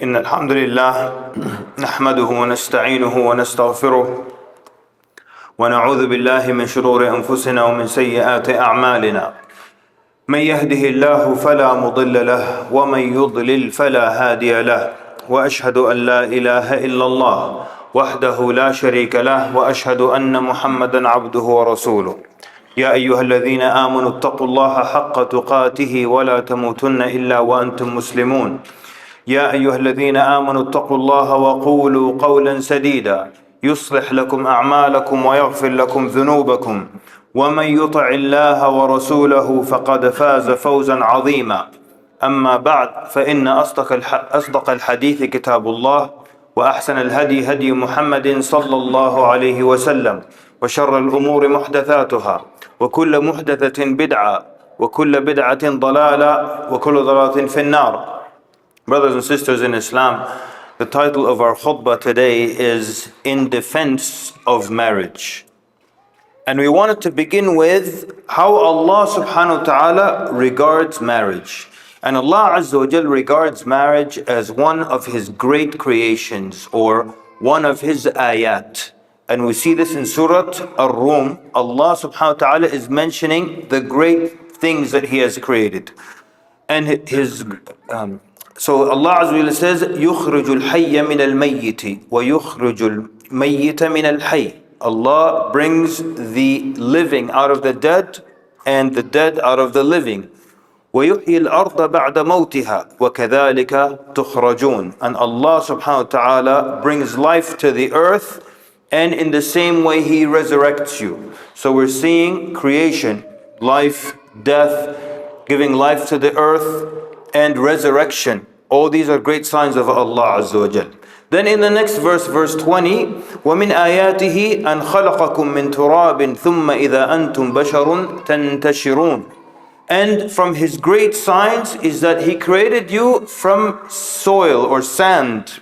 إن الحمد لله نحمده ونستعينه ونستغفره ونعوذ بالله من شرور أنفسنا ومن سيئات أعمالنا. من يهده الله فلا مضل له ومن يضلل فلا هادي له، وأشهد أن لا إله إلا الله وحده لا شريك له، وأشهد أن محمدا عبده ورسوله. يا أيها الذين آمنوا اتقوا الله حق تقاته ولا تموتن إلا وأنتم مسلمون. يا أيها الذين آمنوا اتقوا الله وقولوا قولا سديدا يصلح لكم أعمالكم ويغفر لكم ذنوبكم، ومن يطع الله ورسوله فقد فاز فوزا عظيما. أما بعد، فإن أصدق الحديث كتاب الله، وأحسن الهدي هدي محمد صلى الله عليه وسلم، وشر الأمور محدثاتها، وكل محدثة بدعة، وكل بدعة ضلالة، وكل ضلالة في النار. Brothers and sisters in Islam, the title of our khutbah today is In Defense of Marriage. And we wanted to begin with how Allah subhanahu wa ta'ala regards marriage. And Allah Azza wa Jal regards marriage as one of His great creations, or one of His ayat. And we see this in Surah Ar-Rum. Allah subhanahu wa ta'ala is mentioning the great things that He has created. And so Allah Azza wa Jalla says, يُخْرِجُ الْحَيَّ مِنَ الْمَيِّتِ وَيُخْرِجُ الْمَيِّتَ مِنَ الْحَيِّ. Allah brings the living out of the dead and the dead out of the living. وَيُحْيِي الْأَرْضَ بَعْدَ مَوْتِهَا وَكَذَلِكَ تُخْرَجُونَ. And Allah subhanahu wa ta'ala brings life to the earth, and in the same way He resurrects you. So we're seeing creation, life, death, giving life to the earth, and resurrection. All these are great signs of Allah Azza wa Jal. Then in the next verse, verse 20, وَمِنْ آيَاتِهِ أَنْ خَلَقَكُم مِّن تُرَابٍ ثُمَّ إِذَا أَنْتُمْ بَشَرٌ تَنْتَشِرُونَ. And from His great signs is that He created you from soil or sand.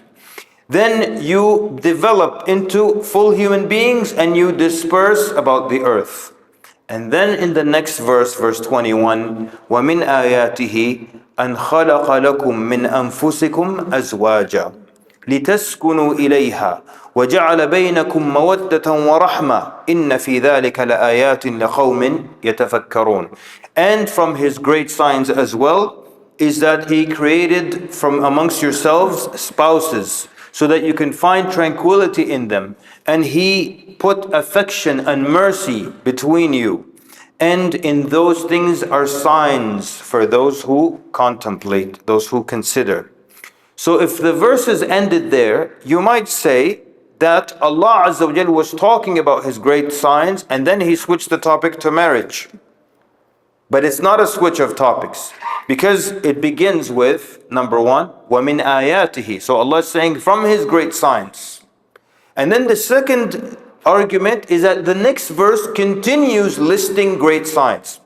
Then you develop into full human beings and you disperse about the earth. And then in the next verse, verse 21, وَمِنْ آيَاتِهِ أَنْ خَلَقَ لَكُم مِّنْ أَنفُسِكُمْ أَزْوَاجًا لِتَسْكُنُوا إِلَيْهَا وَجَعَلَ بَيْنَكُم مَّوَدَّةً وَرَحْمَةً إِنَّ فِي ذَلِكَ لَآيَاتٍ لِقَوْمٍ يَتَفَكَّرُونَ. And from His great signs as well is that He created from amongst yourselves spouses, so that you can find tranquility in them. And He put affection and mercy between you. And in those things are signs for those who contemplate, those who consider. So if the verses ended there, you might say that Allah Azza wa Jal was talking about His great signs, and then He switched the topic to marriage. But it's not a switch of topics, because it begins with, number one, وَمِنْ آيَاتِهِ. So Allah is saying from His great signs. And then the second argument is that the next verse continues listing great signs,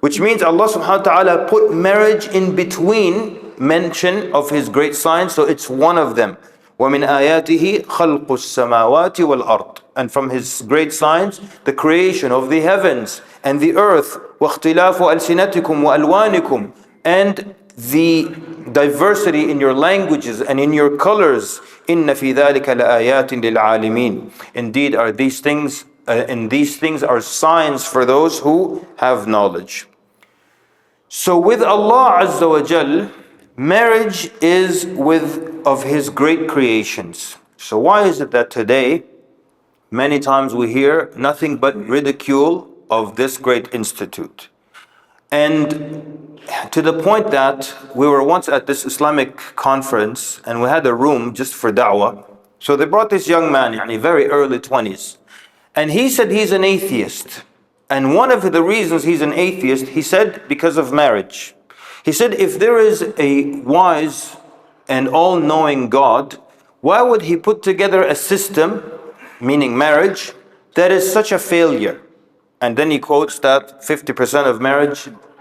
which means Allah subhanahu wa ta'ala put marriage in between mention of His great signs, so it's one of them. وَمِنْ آيَاتِهِ خَلْقُ السَّمَاوَاتِ وَالْأَرْضِ. And from His great signs, the creation of the heavens and the earth. وَاخْتِلَافُ أَلْسِنَتِكُمْ وَأَلْوَانِكُمْ. And the diversity in your languages and in your colors. إِنَّ فِي ذَلِكَ لَآيَاتٍ لِلْعَالِمِينَ. Indeed, these things are signs for those who have knowledge. So with Allah Azza wa Jal, marriage is of His great creations. So why is it that today, many times we hear nothing but ridicule of this great institute? And to the point that we were once at this Islamic conference and we had a room just for da'wah. So they brought this young man, very early 20s. And he said he's an atheist. And one of the reasons he's an atheist, he said, because of marriage. He said, if there is a wise and all-knowing God, why would He put together a system, meaning marriage, that is such a failure? And then he quotes that 50% of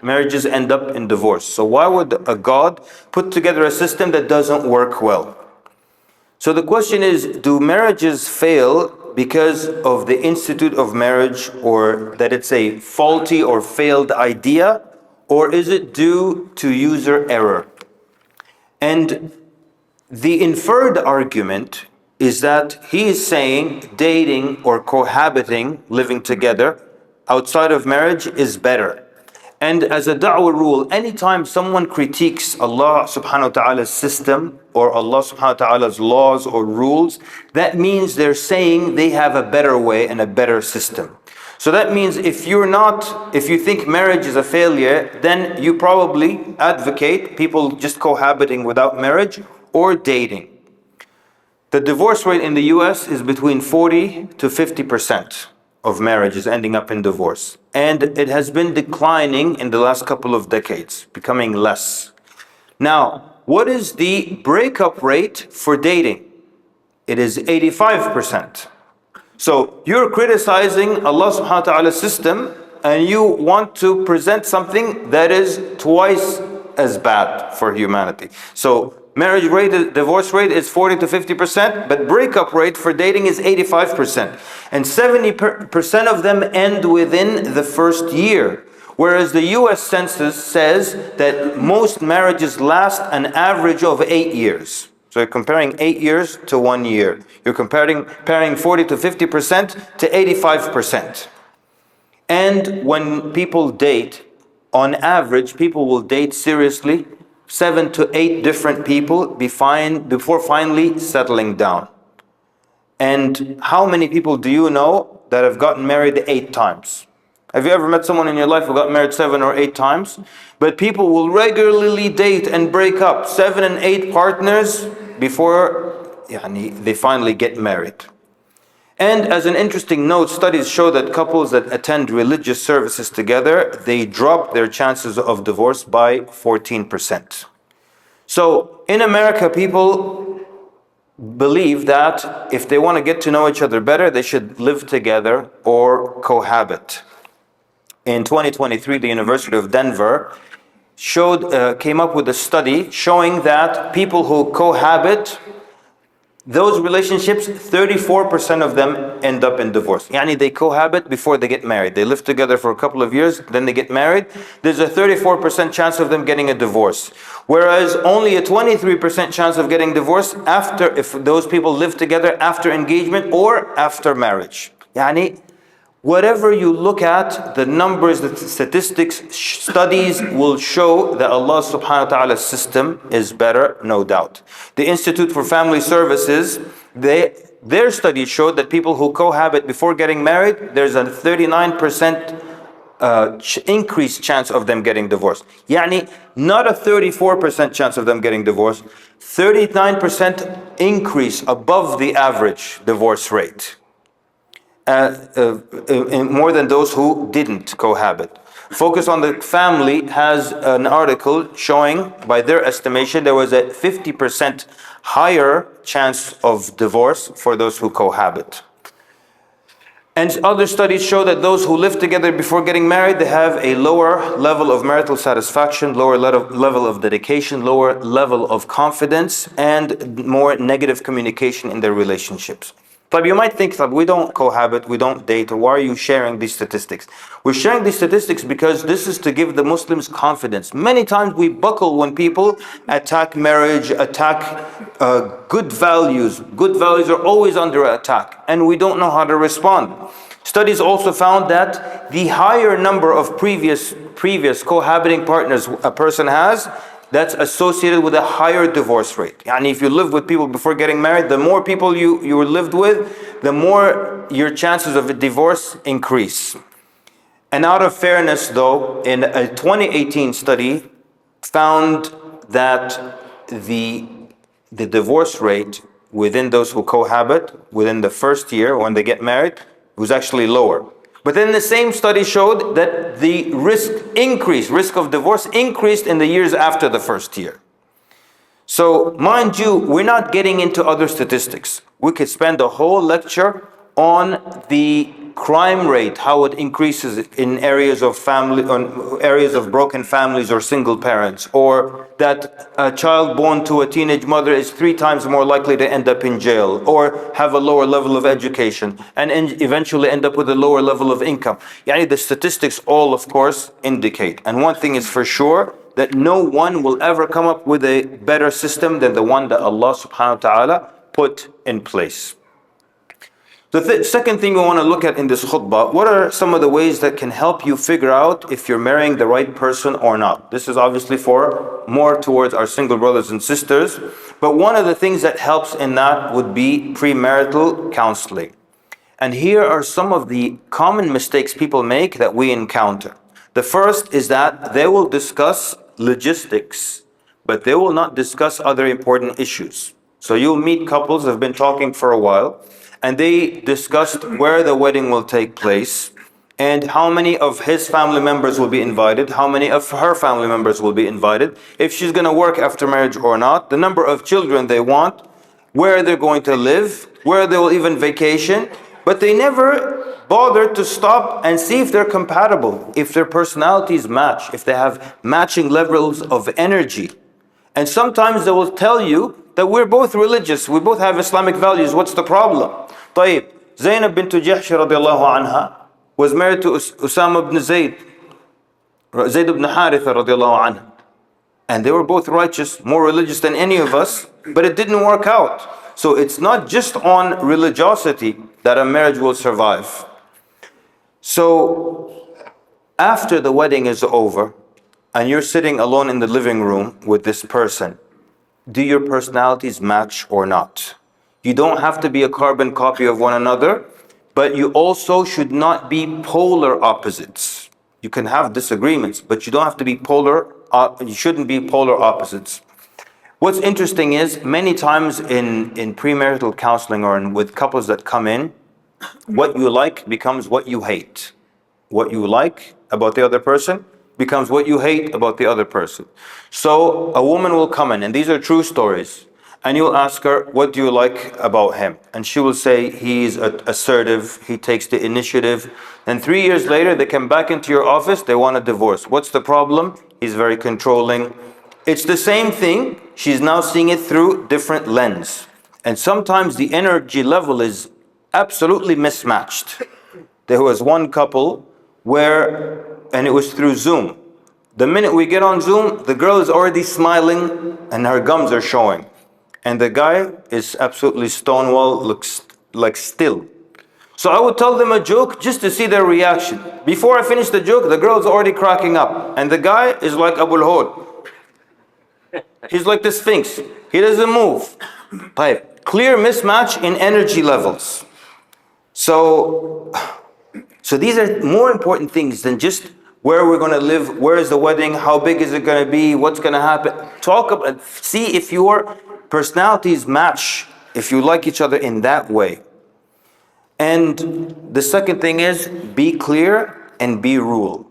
marriages end up in divorce. So why would a God put together a system that doesn't work well? So the question is, do marriages fail because of the institute of marriage, or that it's a faulty or failed idea, or is it due to user error? And The inferred argument is that he is saying dating or cohabiting, living together outside of marriage is better. And as a da'wah rule, anytime someone critiques Allah subhanahu wa ta'ala's system or Allah subhanahu wa ta'ala's laws or rules, that means they're saying they have a better way and a better system. So that means if you think marriage is a failure, then you probably advocate people just cohabiting without marriage or dating. The divorce rate in the US is between 40 to 50% of marriages ending up in divorce. And it has been declining in the last couple of decades, becoming less. Now, what is the breakup rate for dating? It is 85%. So you're criticizing Allah subhanahu wa ta'ala's system and you want to present something that is twice as bad for humanity. So marriage rate, divorce rate is 40 to 50%, but breakup rate for dating is 85%. And 70% of them end within the first year. Whereas the US Census says that most marriages last an average of 8 years. So you're comparing 8 years to 1 year. You're comparing 40 to 50% to 85%. And when people date, on average, people will date seriously 7 to 8 different people before finally settling down. And how many people do you know that have gotten married 8 times? Have you ever met someone in your life who got married 7 or 8 times? But people will regularly date and break up 7 and 8 partners before they finally get married. And as an interesting note, studies show that couples that attend religious services together, they drop their chances of divorce by 14%. So in America, people believe that if they want to get to know each other better, they should live together or cohabit. In 2023, the University of Denver came up with a study showing that people who cohabit, those relationships, 34% of them end up in divorce. They cohabit before they get married. They live together for a couple of years, then they get married. There's a 34% chance of them getting a divorce. Whereas only a 23% chance of getting divorced if those people live together after engagement or after marriage. Whatever you look at, the numbers, the statistics, studies will show that Allah subhanahu wa ta'ala's system is better, no doubt. The Institute for Family Services, their studies showed that people who cohabit before getting married, there's a 39% increased chance of them getting divorced. Not a 34% chance of them getting divorced, 39% increase above the average divorce rate. More than those who didn't cohabit. Focus on the Family has an article showing, by their estimation, there was a 50% higher chance of divorce for those who cohabit. And other studies show that those who live together before getting married, they have a lower level of marital satisfaction, lower level of dedication, lower level of confidence, and more negative communication in their relationships. But you might think that we don't cohabit, we don't date, or why are you sharing these statistics? We're sharing these statistics because this is to give the Muslims confidence. Many times we buckle when people attack marriage, attack good values. Good values are always under attack, and we don't know how to respond. Studies also found that the higher number of previous cohabiting partners a person has, that's associated with a higher divorce rate. If you live with people before getting married, the more people you lived with, the more your chances of a divorce increase. And out of fairness though, in a 2018 study found that the divorce rate within those who cohabit within the first year when they get married was actually lower. But then the same study showed that the risk of divorce increased in the years after the first year. So mind you, we're not getting into other statistics. We could spend a whole lecture on the crime rate, how it increases in areas of broken families or single parents, or that a child born to a teenage mother is 3 times more likely to end up in jail or have a lower level of education and eventually end up with a lower level of income. The statistics all, of course, indicate. And one thing is for sure, that no one will ever come up with a better system than the one that Allah subhanahu wa ta'ala put in place. The second thing we want to look at in this khutbah, what are some of the ways that can help you figure out if you're marrying the right person or not? This is obviously for more towards our single brothers and sisters, but one of the things that helps in that would be premarital counseling. And here are some of the common mistakes people make that we encounter. The first is that they will discuss logistics, but they will not discuss other important issues. So you'll meet couples that have been talking for a while, and they discussed where the wedding will take place and how many of his family members will be invited, how many of her family members will be invited, if she's going to work after marriage or not, the number of children they want, where they're going to live, where they will even vacation. But they never bother to stop and see if they're compatible, if their personalities match, if they have matching levels of energy. And sometimes they will tell you that we're both religious, we both have Islamic values, what's the problem? طيب, Zainab bint Jahsh radiallahu anha was married to Usama ibn Zayd ibn Haritha radiallahu anha. And they were both righteous, more religious than any of us, but it didn't work out. So it's not just on religiosity that a marriage will survive. So after the wedding is over and you're sitting alone in the living room with this person, do your personalities match or not? You don't have to be a carbon copy of one another, but you also should not be polar opposites. You can have disagreements, but you don't have to be you shouldn't be polar opposites. What's interesting is many times in premarital counseling or with couples that come in, what you like becomes what you hate. What you like about the other person becomes what you hate about the other person. So a woman will come in, and these are true stories, and you'll ask her, what do you like about him? And she will say, he's assertive, he takes the initiative. And 3 years later, they come back into your office, they want a divorce. What's the problem? He's very controlling. It's the same thing, she's now seeing it through different lens. And sometimes the energy level is absolutely mismatched. There was one couple and it was through Zoom. The minute we get on Zoom, the girl is already smiling and her gums are showing. And the guy is absolutely stonewall, looks like still. So I would tell them a joke just to see their reaction. Before I finish the joke, the girl is already cracking up. And the guy is like Abul Hod. He's like the Sphinx. He doesn't move. Clear mismatch in energy levels. So these are more important things than just where we're going to live, where is the wedding, how big is it going to be, what's going to happen. Talk about, see if your personalities match, if you like each other in that way. And the second thing is, be clear and be real.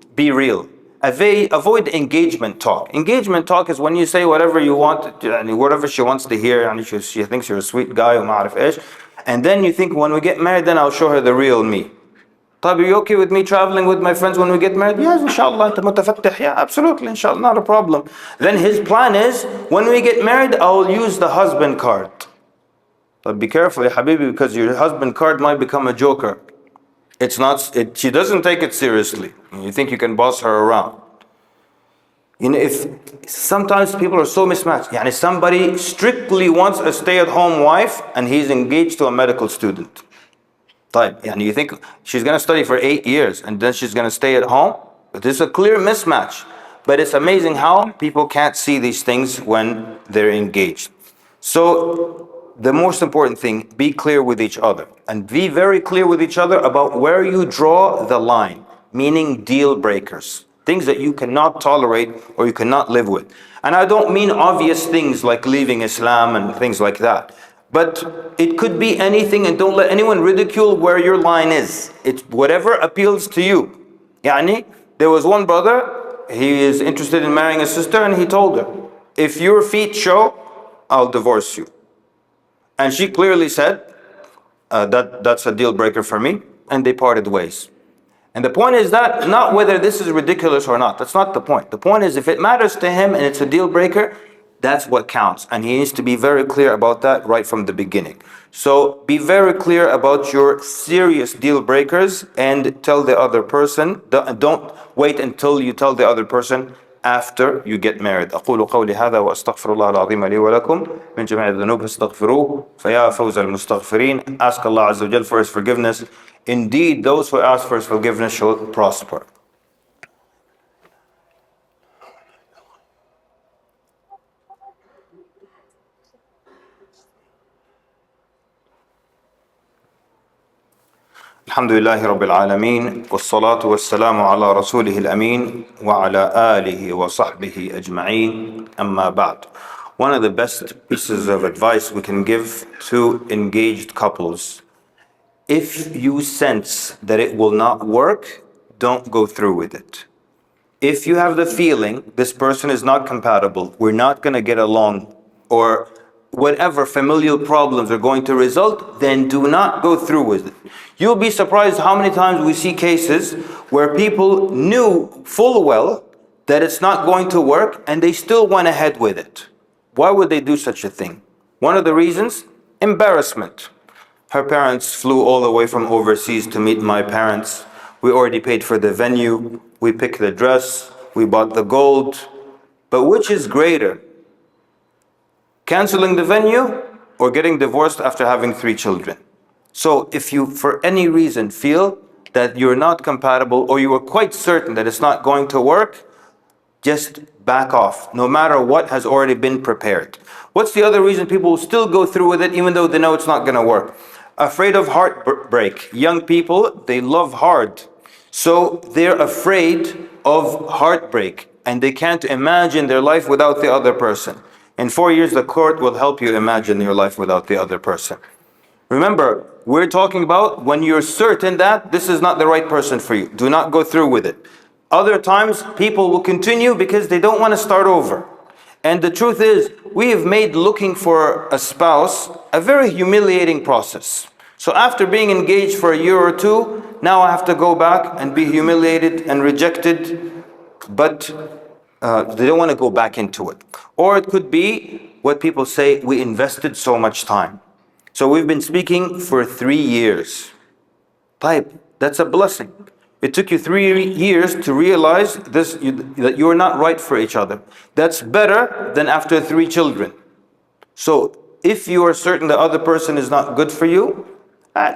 Avoid engagement talk. Engagement talk is when you say whatever you want, whatever she wants to hear, and she thinks you're a sweet guy, and then you think, when we get married, then I'll show her the real me. Are you okay with me traveling with my friends when we get married? Yes, inshallah, yeah, absolutely, inshallah, not a problem. Then his plan is, when we get married, I'll use the husband card. But be careful, ya habibi, because your husband card might become a joker. She doesn't take it seriously. You think you can boss her around. If sometimes people are so mismatched. Somebody strictly wants a stay-at-home wife and he's engaged to a medical student. You think she's going to study for 8 years and then she's going to stay at home? But there's a clear mismatch. But it's amazing how people can't see these things when they're engaged. So the most important thing, be clear with each other. And be very clear with each other about where you draw the line, meaning deal breakers. Things that you cannot tolerate or you cannot live with. And I don't mean obvious things like leaving Islam and things like that. But it could be anything, and don't let anyone ridicule where your line is. It's whatever appeals to you. There was one brother, he is interested in marrying a sister, and he told her, if your feet show, I'll divorce you. And she clearly said, that's a deal breaker for me, and they parted ways. And the point is that, not whether this is ridiculous or not, that's not the point. The point is, if it matters to him and it's a deal breaker, that's what counts. And he needs to be very clear about that right from the beginning. So be very clear about your serious deal breakers and tell the other person. Don't wait until you tell the other person, after you get married. أقول قولي هذا وأستغفر الله العظيم لي ولكم من جميع الذنوب فاستغفروه فيا فوز المستغفرين. Ask Allah Azza wa Jal for His forgiveness. Indeed, those who ask for His forgiveness shall prosper. الحمد لله رب العالمين والصلاة والسلام على رسوله الأمين وعلى آله وصحبه أجمعين أما بعد. One of the best pieces of advice we can give to engaged couples: if you sense that it will not work, don't go through with it. If you have the feeling this person is not compatible, we're not going to get along, or whatever familial problems are going to result, then do not go through with it. You'll be surprised how many times we see cases where people knew full well that it's not going to work and they still went ahead with it. Why would they do such a thing? One of the reasons: embarrassment. Her parents flew all the way from overseas to meet my parents. We already paid for the venue, we picked the dress, we bought the gold. But which is greater? Canceling the venue or getting divorced after having 3 children? So if you for any reason feel that you're not compatible, or you are quite certain that it's not going to work, just back off, no matter what has already been prepared. What's the other reason people will still go through with it even though they know it's not going to work? Afraid of heartbreak. Young people, they love hard. So they're afraid of heartbreak and they can't imagine their life without the other person. In 4 years, the court will help you imagine your life without the other person. Remember, we're talking about when you're certain that this is not the right person for you. Do not go through with it. Other times, people will continue because they don't want to start over. And the truth is, we have made looking for a spouse a very humiliating process. So after being engaged for a year or 2, now I have to go back and be humiliated and rejected. But they don't want to go back into it. Or it could be what people say: we invested so much time. So we've been speaking for 3 years. That's a blessing. It took you 3 years to realize that you're not right for each other. That's better than after 3 children. So if you are certain the other person is not good for you,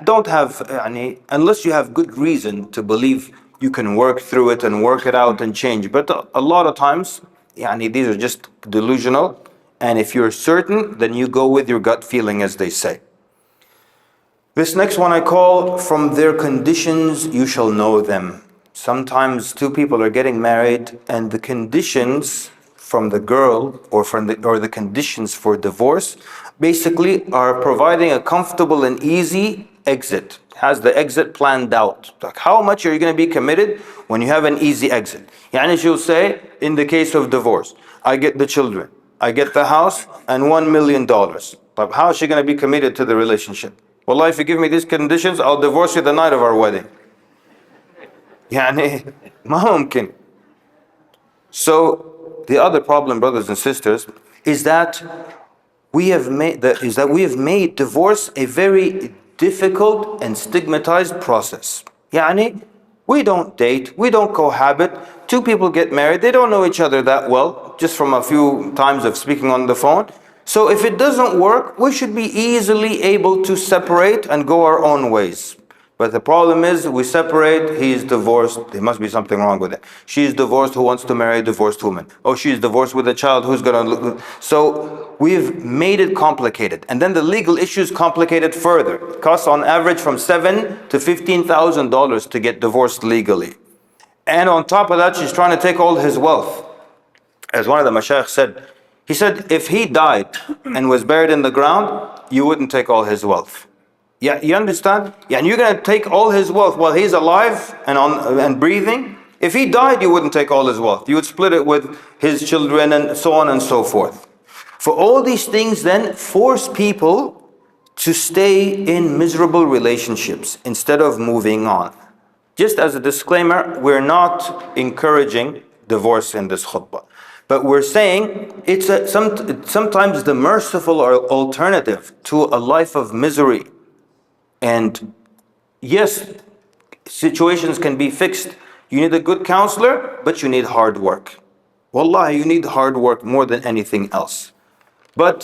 don't have any, unless you have good reason to believe you can work through it and work it out and change. But a lot of times, these are just delusional. And if you're certain, then you go with your gut feeling, as they say. This next one I call: from their conditions you shall know them. Sometimes 2 people are getting married and the conditions from the girl or the conditions for divorce basically are providing a comfortable and easy exit. Has the exit planned out. Like, how much are you going to be committed when you have an easy exit? She'll say, in the case of divorce, I get the children, I get the house, and $1 million. But how is she going to be committed to the relationship? Wallah, if you give me these conditions, I'll divorce you the night of our wedding. ما ممكن. So the other problem, brothers and sisters, is that we have made divorce a very difficult and stigmatized process. We don't date, we don't cohabit. 2 people get married, they don't know each other that well, just from a few times of speaking on the phone. So if it doesn't work, we should be easily able to separate and go our own ways. But the problem is, we separate, he is divorced, there must be something wrong with it. She is divorced, who wants to marry a divorced woman? Oh, she is divorced with a child, who's gonna look? So we've made it complicated. And then the legal issues complicated further. It costs on average from $7,000 to $15,000 to get divorced legally. And on top of that, she's trying to take all his wealth. As one of the mashayikh said, he said, if he died and was buried in the ground, you wouldn't take all his wealth. Yeah, you understand? Yeah, and you're going to take all his wealth while he's alive and breathing. If he died, you wouldn't take all his wealth. You would split it with his children and so on and so forth. For all these things then force people to stay in miserable relationships instead of moving on. Just as a disclaimer, we're not encouraging divorce in this khutbah. But we're saying it's sometimes the merciful alternative to a life of misery. And yes, situations can be fixed. You need a good counselor, but you need hard work. Wallahi, you need hard work more than anything else. But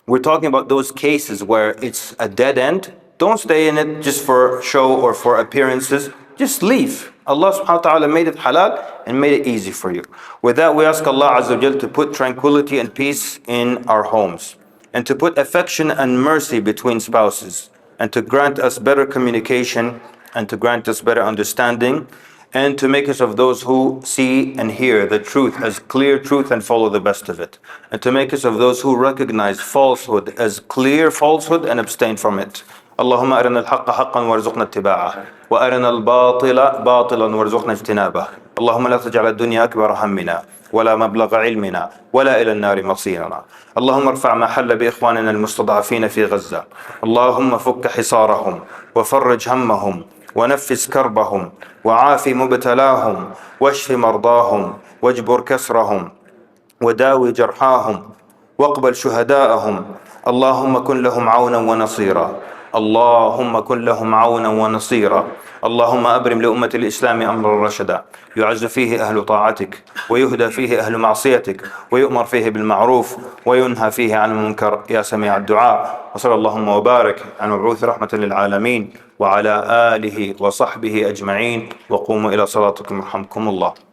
we're talking about those cases where it's a dead end. Don't stay in it just for show or for appearances. Just leave. Allah subhanahu wa ta'ala made it halal and made it easy for you. With that, we ask Allah Azza wa Jal to put tranquility and peace in our homes, and to put affection and mercy between spouses, and to grant us better communication, and to grant us better understanding, and to make us of those who see and hear the truth as clear truth and follow the best of it, and to make us of those who recognize falsehood as clear falsehood and abstain from it. اللهم أرنا الحق حقا وارزقنا اتباعه وأرنا الباطل باطلا وارزقنا اجتنابه. اللهم لا تجعل الدنيا أكبر همنا ولا مبلغ علمنا ولا إلى النار مصيرنا. اللهم ارفع ما حل بإخواننا المستضعفين في غزة. اللهم فك حصارهم وفرج همهم ونفس كربهم وعاف مبتلاهم واشف مرضاهم واجبر كسرهم وداوي جرحاهم واقبل شهداءهم. اللهم كن لهم عونا ونصيرا. اللهم كن لهم عونا ونصيرا. اللهم أبرم لأمة الإسلام أمر رشدا يعز فيه أهل طاعتك ويهدى فيه أهل معصيتك ويؤمر فيه بالمعروف وينهى فيه عن المنكر يا سميع الدعاء. وصلى اللهم وبارك على مبعوث رحمة للعالمين وعلى آله وصحبه أجمعين. وقوموا إلى صلاتكم يرحمكم الله.